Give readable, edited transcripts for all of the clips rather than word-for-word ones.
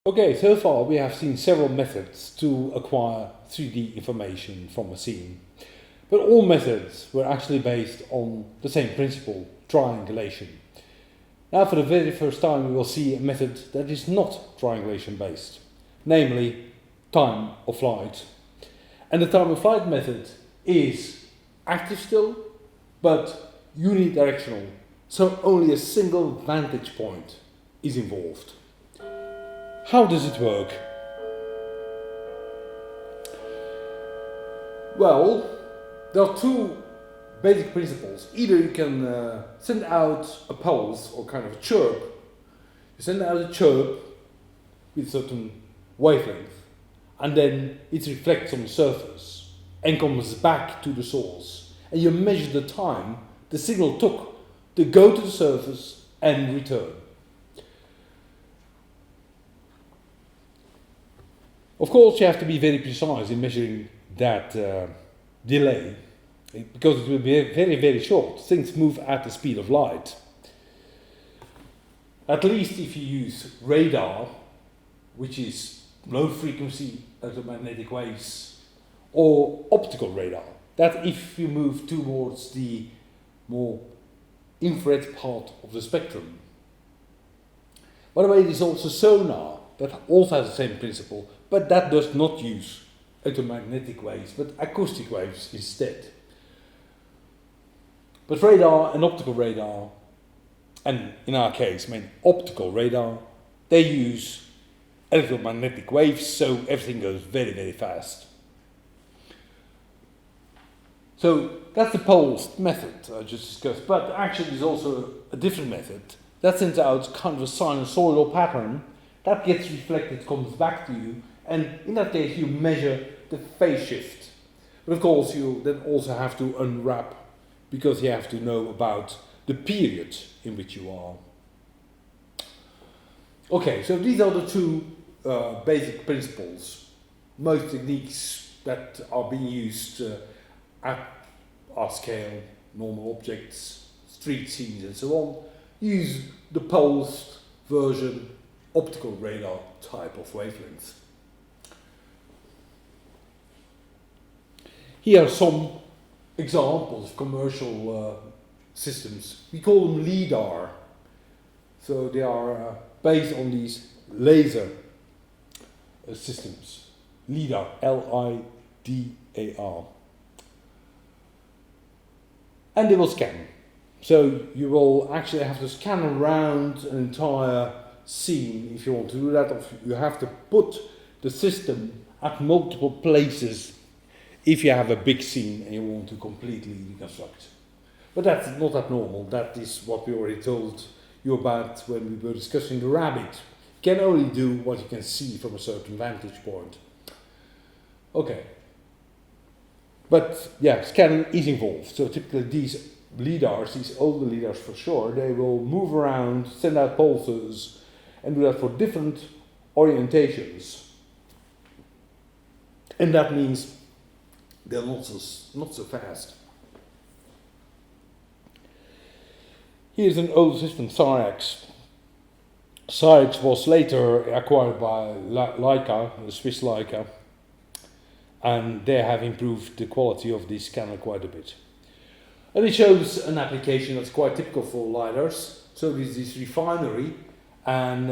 Okay, so far we have seen several methods to acquire 3D information from a scene. But all methods were actually based on the same principle, triangulation. Now for the very first time we will see a method that is not triangulation based, namely time of flight. And the time of flight method is active still, but unidirectional, so only a single vantage point is involved. How does it work? Well, there are two basic principles. Either you can send out a pulse or kind of a chirp. You send out a chirp with a certain wavelength, and then it reflects on the surface and comes back to the source. And you measure the time the signal took to go to the surface and return. Of course, you have to be very precise in measuring that delay, because it will be very, very short. Things move at the speed of light. At least if you use radar, which is low frequency electromagnetic waves, or optical radar, that if you move towards the more infrared part of the spectrum. By the way, there's also sonar that also has the same principle, but that does not use electromagnetic waves, but acoustic waves instead. But radar and optical radar, and in our case, optical radar, they use electromagnetic waves, so everything goes very, very fast. So that's the pulsed method I just discussed, but actually there's also a different method that sends out kind of a sinusoidal pattern that gets reflected, comes back to you, and in that case you measure the phase shift. But of course you then also have to unwrap, because you have to know about the period in which you are. Okay, so these are the two basic principles. Most techniques that are being used at our scale, normal objects, street scenes and so on, use the pulsed version, optical radar type of wavelength. Here are some examples of commercial systems. We call them LIDAR. So they are based on these laser systems. LIDAR, L-I-D-A-R. And they will scan. So you will actually have to scan around an entire scene if you want to do that, or you have to put the system at multiple places if you have a big scene and you want to completely reconstruct. But that's not abnormal. That is what we already told you about when we were discussing the rabbit. You can only do what you can see from a certain vantage point. Okay. But yeah, scanning is involved. So typically these LIDARs, these older LIDARs for sure, they will move around, send out pulses, and do that for different orientations. And that means they're not so fast. Here's an old system, SAREX. SAREX was later acquired by Leica, the Swiss Leica, and they have improved the quality of this scanner quite a bit. And it shows an application that's quite typical for LiDARs. So there's this refinery, and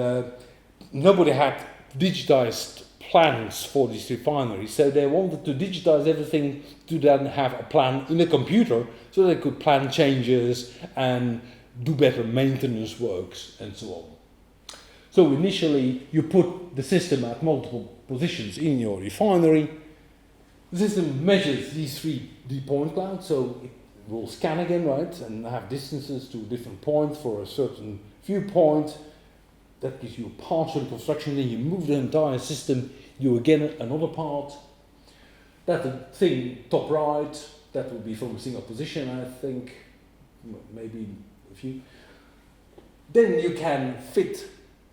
nobody had digitized plans for this refinery, so they wanted to digitize everything to then have a plan in a computer so they could plan changes and do better maintenance works and so on. So initially you put the system at multiple positions in your refinery. The system measures these 3D point clouds, so it will scan again, right, and have distances to different points for a certain viewpoint. That gives you a partial reconstruction, then you move the entire system, you again another part. That's the thing top right, that would be from a single position, I think, maybe a few. Then you can fit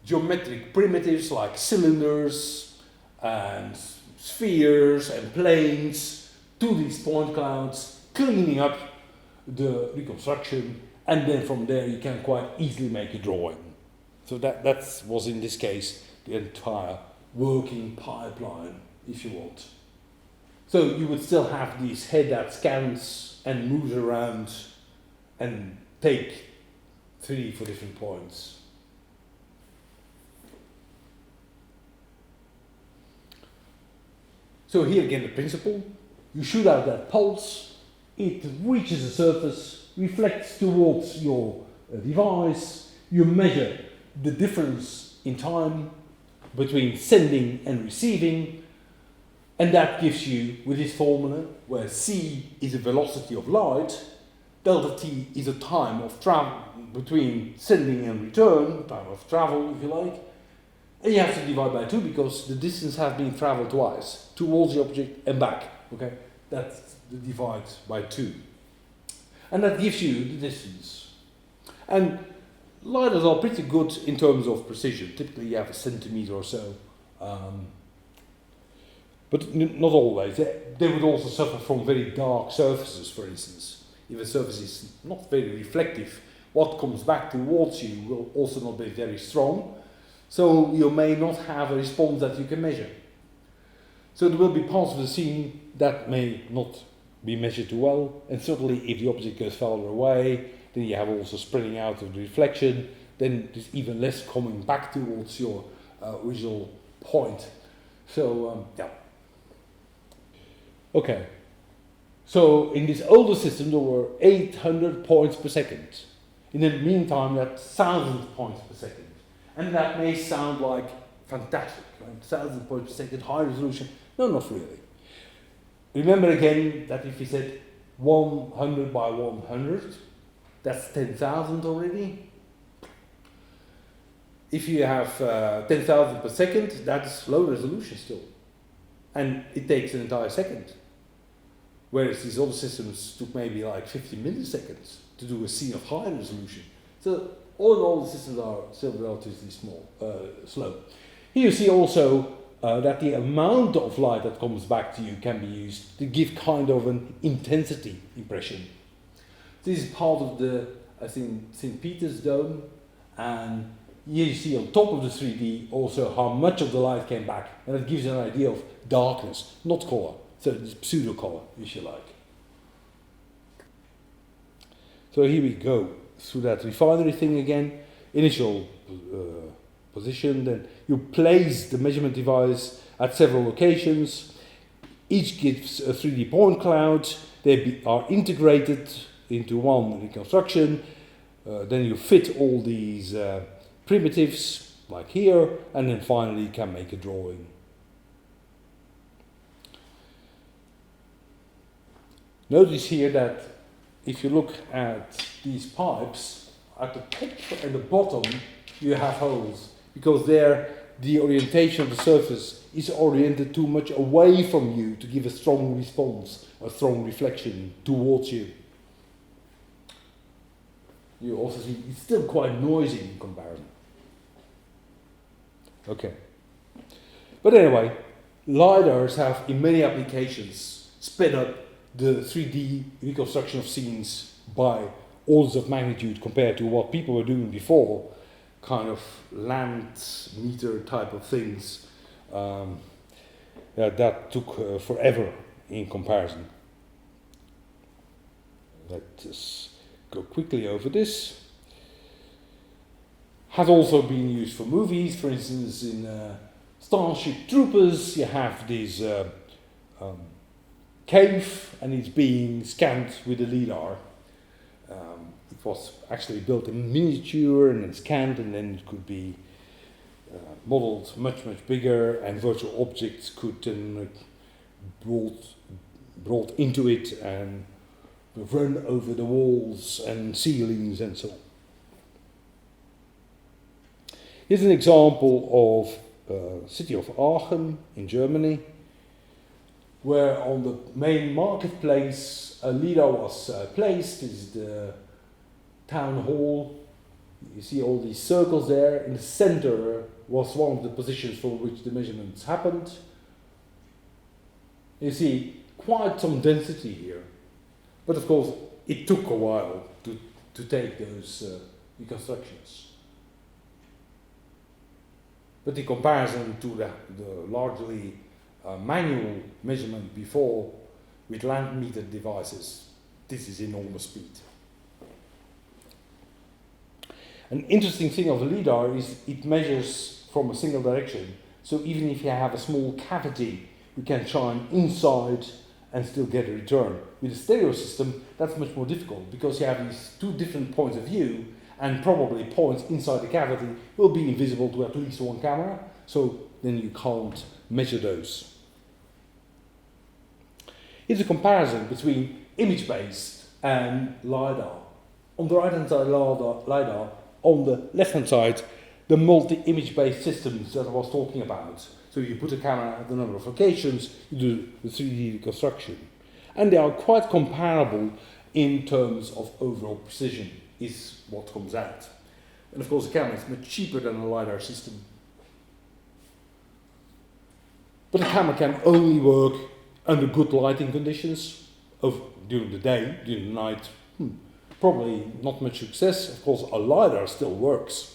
geometric primitives like cylinders and spheres and planes to these point clouds, cleaning up the reconstruction, and then from there you can quite easily make a drawing. So that was in this case the entire working pipeline, if you want. So you would still have this head that scans and moves around and take 3D for different points. So here again the principle. You shoot out that pulse, it reaches the surface, reflects towards your device, you measure the difference in time between sending and receiving, and that gives you, with this formula, where c is the velocity of light, delta t is the time of travel between sending and return, time of travel if you like, and you have to divide by 2 because the distance has been traveled twice, towards the object and back. Okay, that's the divide by 2. And that gives you the distance. And lidars are pretty good in terms of precision. Typically you have a centimeter or so. But not always. They would also suffer from very dark surfaces, for instance. If a surface is not very reflective, what comes back towards you will also not be very strong. So you may not have a response that you can measure. So there will be parts of the scene that may not be measured too well, and certainly if the object goes farther away, then you have also spreading out of the reflection, then there's even less coming back towards your original point. So, yeah. Okay. So in this older system there were 800 points per second. In the meantime that's 1,000 points per second. And that may sound like fantastic, right? 1,000 points per second, high resolution. No, not really. Remember again that if you said 100 by 100, that's 10,000 already. If you have 10,000 per second, that's low resolution still. And it takes an entire second. Whereas these other systems took maybe like 50 milliseconds to do a scene of high resolution. So all in all, the systems are still relatively slow. Here you see also that the amount of light that comes back to you can be used to give kind of an intensity impression. This is part of the, I think, St. Peter's Dome, and here you see on top of the 3D also how much of the light came back, and it gives you an idea of darkness, not color. So it's pseudo color, if you like. So here we go through that refinery thing again. Initial position, then you place the measurement device at several locations. Each gives a 3D point cloud. They are integrated into one reconstruction. Then you fit all these primitives, like here, and then finally you can make a drawing. Notice here that if you look at these pipes, at the top and the bottom you have holes, because there the orientation of the surface is oriented too much away from you to give a strong response, a strong reflection towards you. You also see it's still quite noisy in comparison. Okay. But anyway, lidars have in many applications sped up the 3D reconstruction of scenes by orders of magnitude compared to what people were doing before, kind of land meter type of things. That took forever in comparison. Let's go quickly over this. Has also been used for movies. For instance, in Starship Troopers, you have this cave, and it's being scanned with a lidar. It was actually built in miniature and then scanned, and then it could be modeled much bigger, and virtual objects could then brought into it and run over the walls and ceilings and so on. Here's an example of city of Aachen in Germany, where on the main marketplace a lidar was placed. This is the town hall. You see all these circles there. In the center was one of the positions from which the measurements happened. You see quite some density here. But of course, it took a while to take those reconstructions. But in comparison to the largely manual measurement before with land meter devices, this is enormous speed. An interesting thing of a LiDAR is it measures from a single direction. So even if you have a small cavity, you can shine inside and still get a return. With a stereo system, that's much more difficult because you have these two different points of view, and probably points inside the cavity will be invisible to at least one camera, so then you can't measure those. Here's a comparison between image-based and LiDAR. On the right-hand side, LiDAR. On the left-hand side, the multi-image-based systems that I was talking about. So you put a camera at a number of locations, you do the 3D reconstruction. And they are quite comparable in terms of overall precision, is what comes out. And of course the camera is much cheaper than a LiDAR system. But the camera can only work under good lighting conditions during the day, during the night. Probably not much success. Of course, a LiDAR still works.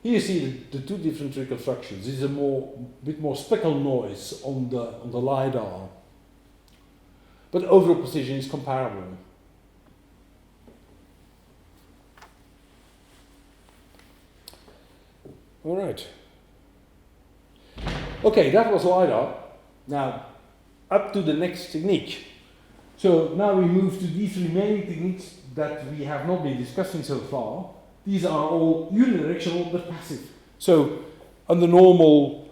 Here you see the two different reconstructions. This is a bit more speckle noise on the LiDAR. But overall precision is comparable. All right. Okay, that was LiDAR. Now, up to the next technique. So now we move to these remaining techniques that we have not been discussing so far. These are all unidirectional but passive. So under normal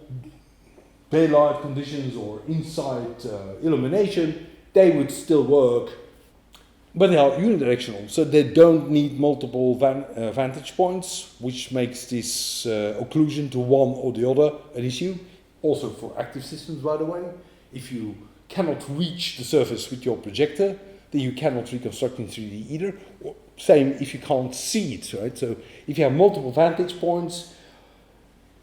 daylight conditions or inside illumination, they would still work, but they are unidirectional, so they don't need multiple vantage points, which makes this occlusion to one or the other an issue. Also for active systems, by the way. If you cannot reach the surface with your projector, then you cannot reconstruct in 3D either. Same if you can't see it, right? So if you have multiple vantage points,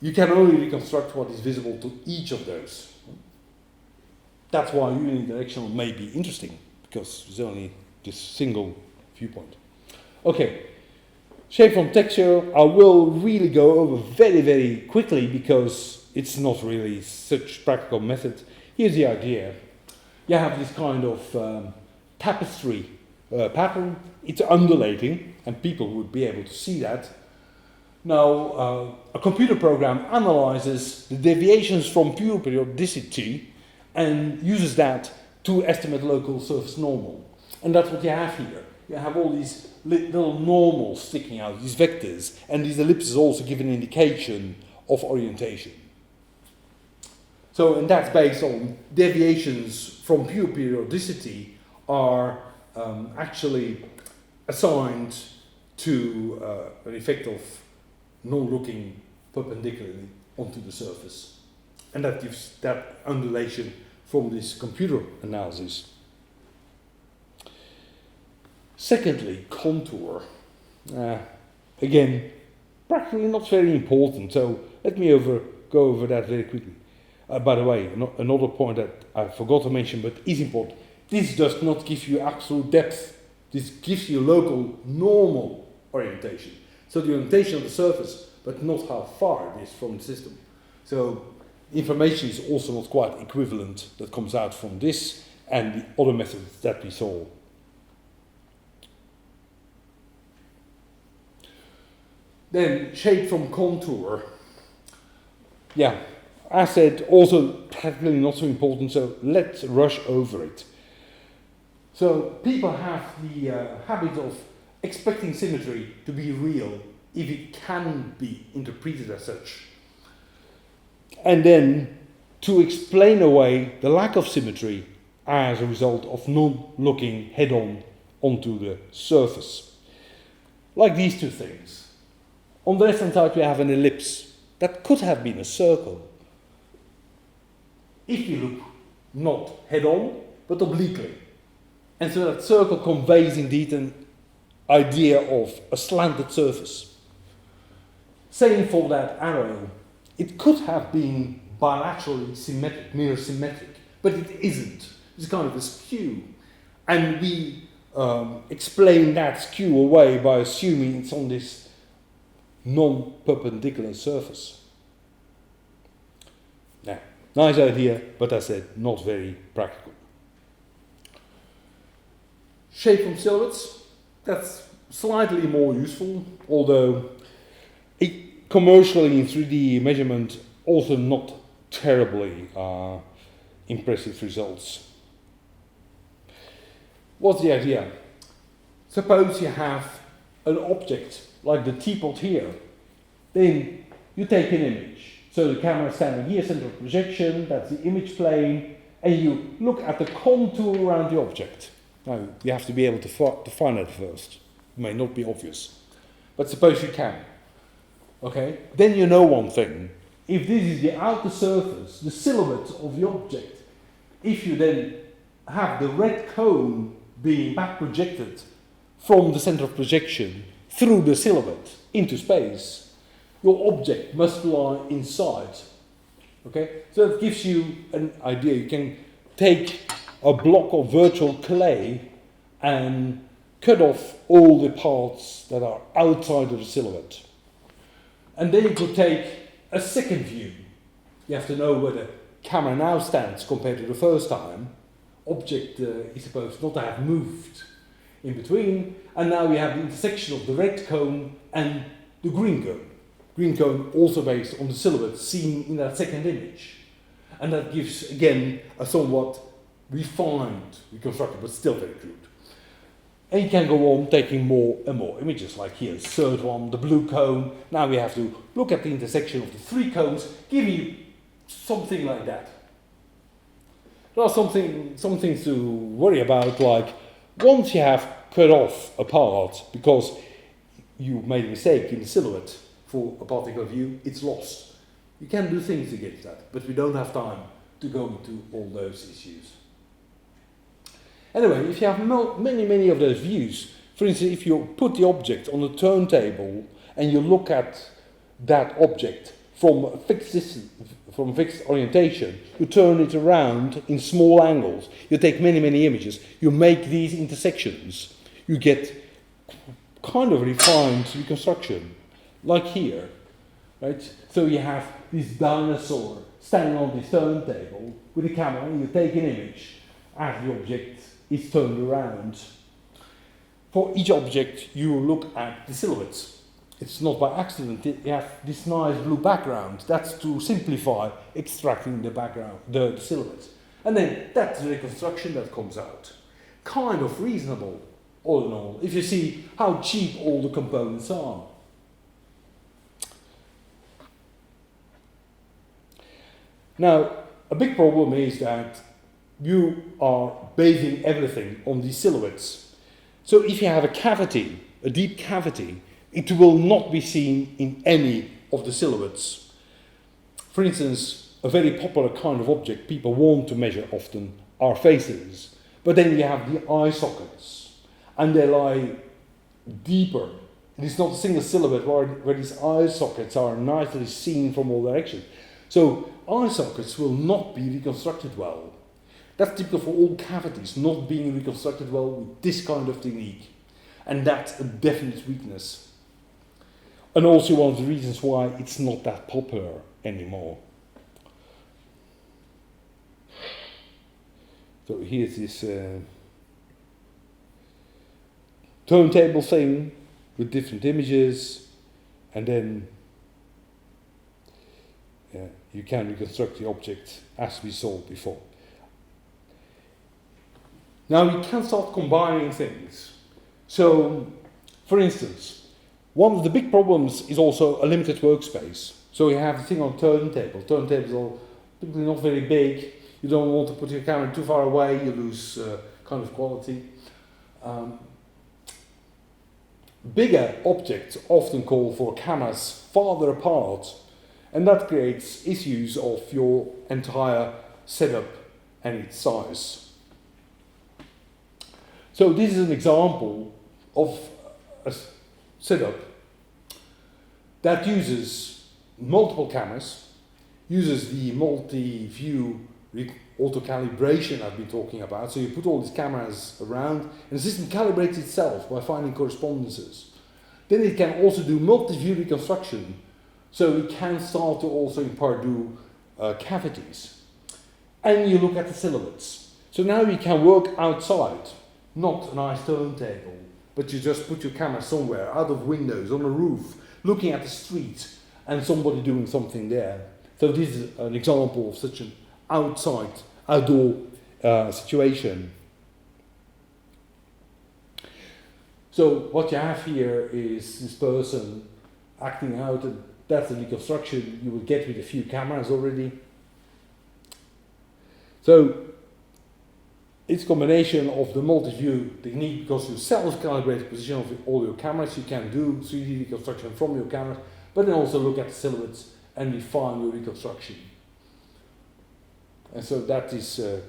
you can only reconstruct what is visible to each of those. That's why unidirectional may be interesting, because there's only this single viewpoint. Okay, shape from texture, I will really go over very, very quickly because it's not really such practical method. Here's the idea. You have this kind of tapestry pattern. It's undulating, and people would be able to see that. Now, a computer program analyzes the deviations from pure periodicity and uses that to estimate local surface normal. And that's what you have here. You have all these little normals sticking out, these vectors, and these ellipses also give an indication of orientation. So, and that's based on deviations from pure periodicity are actually assigned to an effect of non-looking perpendicularly onto the surface. And that gives that undulation from this computer analysis. Secondly, contour. Again, practically not very important, so let me go over that very quickly. By the way, another point that I forgot to mention but is important. This does not give you absolute depth. This gives you local normal orientation. So the orientation of the surface, but not how far it is from the system. So information is also not quite equivalent that comes out from this and the other methods that we saw. Then shape from contour. Yeah, I said also practically not so important, so let's rush over it. So people have the habit of expecting symmetry to be real if it can be interpreted as such. And then to explain away the lack of symmetry as a result of not looking head-on onto the surface. Like these two things. On the left-hand side we have an ellipse. That could have been a circle. If you look not head-on, but obliquely. And so that circle conveys indeed an idea of a slanted surface. Same for that arrow. It could have been bilaterally symmetric, mirror symmetric, but it isn't. It's kind of a skew. And we explain that skew away by assuming it's on this non-perpendicular surface. Nice idea, but as I said, not very practical. Shape from silhouettes, that's slightly more useful, although commercially in 3D measurement, also not terribly impressive results. What's the idea? Suppose you have an object like the teapot here, then you take an image. So the camera is standing here, center of projection, that's the image plane, and you look at the contour around the object. Now, you have to be able to define it first. It may not be obvious. But suppose you can. Okay? Then you know one thing. If this is the outer surface, the silhouette of the object, if you then have the red cone being back projected from the center of projection through the silhouette into space, your object must lie inside. Okay? So that gives you an idea. You can take a block of virtual clay and cut off all the parts that are outside of the silhouette. And then you could take a second view. You have to know where the camera now stands compared to the first time. Object is supposed not to have moved in between, and now we have the intersection of the red cone and the green cone. Green cone also based on the silhouette seen in that second image. And that gives, again, a somewhat refined reconstruction, but still very crude. And you can go on taking more and more images, like here, the third one, the blue cone. Now we have to look at the intersection of the three cones, giving you something like that. There are some things to worry about, like once you have cut off a part because you made a mistake in the silhouette for a particular view, it's lost. You can do things against that, but we don't have time to go into all those issues. Anyway, if you have many of those views, for instance, if you put the object on a turntable and you look at that object from a fixed distance, from a fixed orientation, you turn it around in small angles, you take many images, you make these intersections, you get kind of refined reconstruction, like here, right? So you have this dinosaur standing on this turntable with a camera, and you take an image as the object is turned around. For each object, you look at the silhouettes. It's not by accident. You have this nice blue background. That's to simplify extracting the background, the silhouettes. And then that's the reconstruction that comes out. Kind of reasonable, all in all, if you see how cheap all the components are. Now, a big problem is that you are basing everything on these silhouettes. So if you have a cavity, a deep cavity, it will not be seen in any of the silhouettes. For instance, a very popular kind of object people want to measure often are faces. But then you have the eye sockets, and they lie deeper. It is not a single silhouette where these eye sockets are nicely seen from all directions. So eye sockets will not be reconstructed well. That's typical for all cavities, not being reconstructed well with this kind of technique. And that's a definite weakness. And also one of the reasons why it's not that popular anymore. So here's this turntable thing with different images, and then you can reconstruct the object as we saw before. Now you can start combining things. So, for instance, one of the big problems is also a limited workspace. So you have the thing on turntable. Turntables are typically not very big. You don't want to put your camera too far away, you lose kind of quality. Bigger objects often call for cameras farther apart, and that creates issues of your entire setup and its size. So this is an example of a setup that uses multiple cameras, uses the multi-view auto-calibration I've been talking about. So you put all these cameras around, and the system calibrates itself by finding correspondences. Then it can also do multi-view reconstruction, so it can start to also in part do cavities. and you look at the silhouettes. So now you can work outside, not a nice turntable, but you just put your camera somewhere, out of windows, on a roof, looking at the street, and somebody doing something there. So this is an example of such an outdoor situation. So what you have here is this person acting out, and that's the reconstruction you will get with a few cameras already. So it's a combination of the multi-view technique, because you self-calibrate the position of all your cameras. You can do 3D reconstruction from your cameras, but then also look at the silhouettes and refine your reconstruction. And so that is a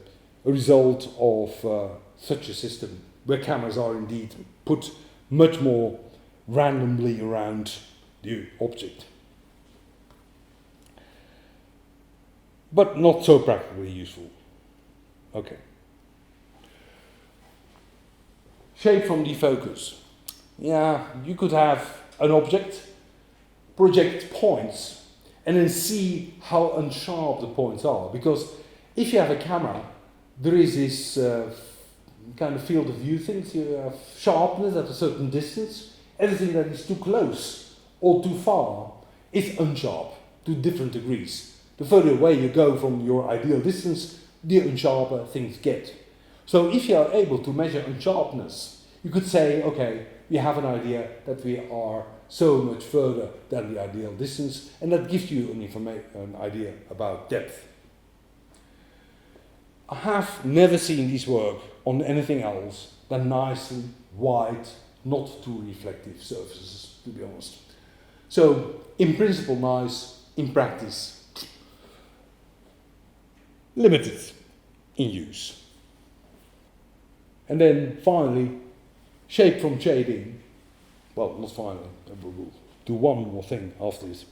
result of such a system, where cameras are indeed put much more randomly around the object. But not so practically useful. Okay. Shape from defocus. Yeah, you could have an object, project points, and then see how unsharp the points are. Because if you have a camera, there is this kind of field of view things. You have sharpness at a certain distance. Everything that is too close or too far is unsharp to different degrees. The further away you go from your ideal distance, the unsharper things get. So if you are able to measure unsharpness, you could say, okay, we have an idea that we are so much further than the ideal distance, and that gives you an idea about depth. I have never seen this work on anything else than nicely white, not too reflective surfaces, to be honest. So, in principle nice, in practice limited in use. And then finally, shape from shading. Well, not finally, we'll do one more thing after this.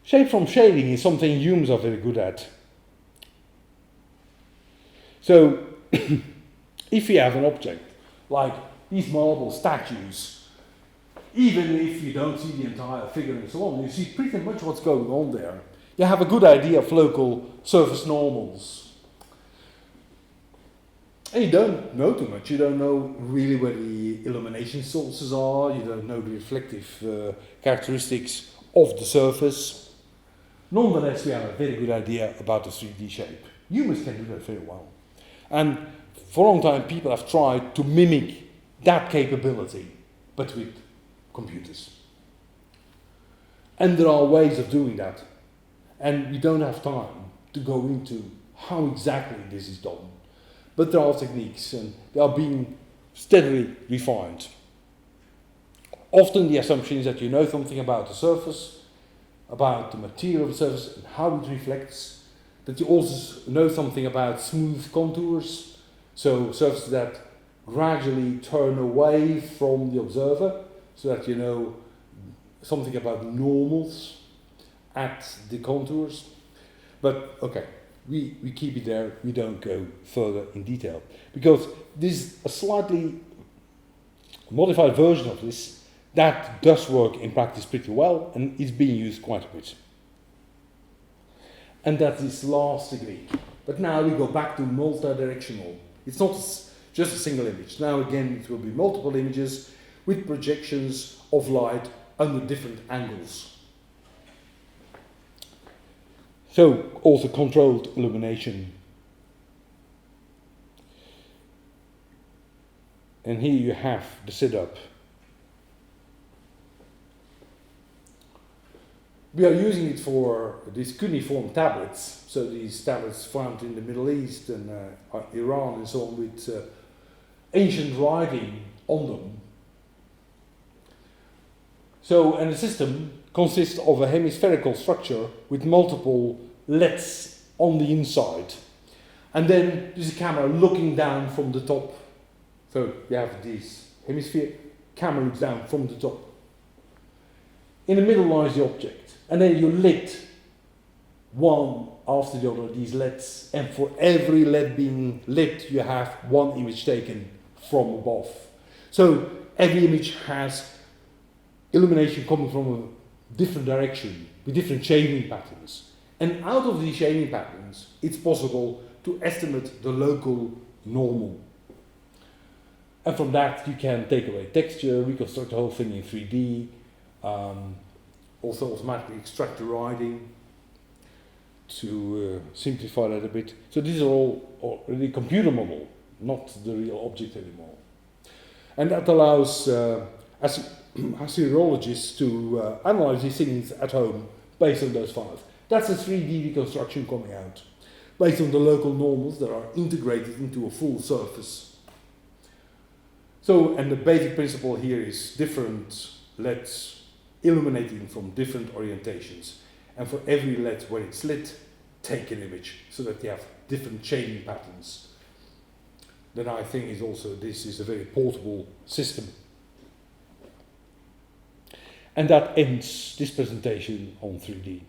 Shape from shading is something humans are very good at. So, if you have an object, like these marble statues, even if you don't see the entire figure and so on, you see pretty much what's going on there. You have a good idea of local surface normals. And you don't know too much. You don't know really where the illumination sources are. You don't know the reflective characteristics of the surface. Nonetheless, we have a very good idea about the 3D shape. Humans can do that very well. And for a long time, people have tried to mimic that capability, but with computers. And there are ways of doing that. And we don't have time to go into how exactly this is done. But there are techniques, and they are being steadily refined. Often the assumption is that you know something about the surface, about the material of the surface, and how it reflects. That you also know something about smooth contours, so surfaces that gradually turn away from the observer, so that you know something about normals at the contours. But okay, we keep it there, we don't go further in detail, because this is a slightly modified version of this that does work in practice pretty well and is being used quite a bit. And that's this last technique. But now we go back to multi-directional. It's not just a single image. Now again, it will be multiple images with projections of light under different angles. So also controlled illumination. And here you have the setup. We are using it for these cuneiform tablets. So these tablets found in the Middle East and Iran and so on, with ancient writing on them. So, and the system consists of a hemispherical structure with multiple LEDs on the inside. And then there's a camera looking down from the top. So you have this hemisphere, camera looks down from the top. In the middle lies the object. And then you lit one after the other these LEDs. And for every LED being lit, you have one image taken from above. So every image has illumination coming from a different direction with different shading patterns. And out of these shading patterns, it's possible to estimate the local normal. And from that, you can take away texture, reconstruct the whole thing in 3D, also automatically extract the writing to simplify that a bit. So these are all already computer model, not the real object anymore. And that allows assyriologists to analyze these things at home based on those files. That's a 3D reconstruction coming out, based on the local normals that are integrated into a full surface. So, and the basic principle here is different LEDs illuminating from different orientations. And for every LED where it's lit, take an image so that you have different shading patterns. Then I think is also, this is a very portable system. And that ends this presentation on 3D.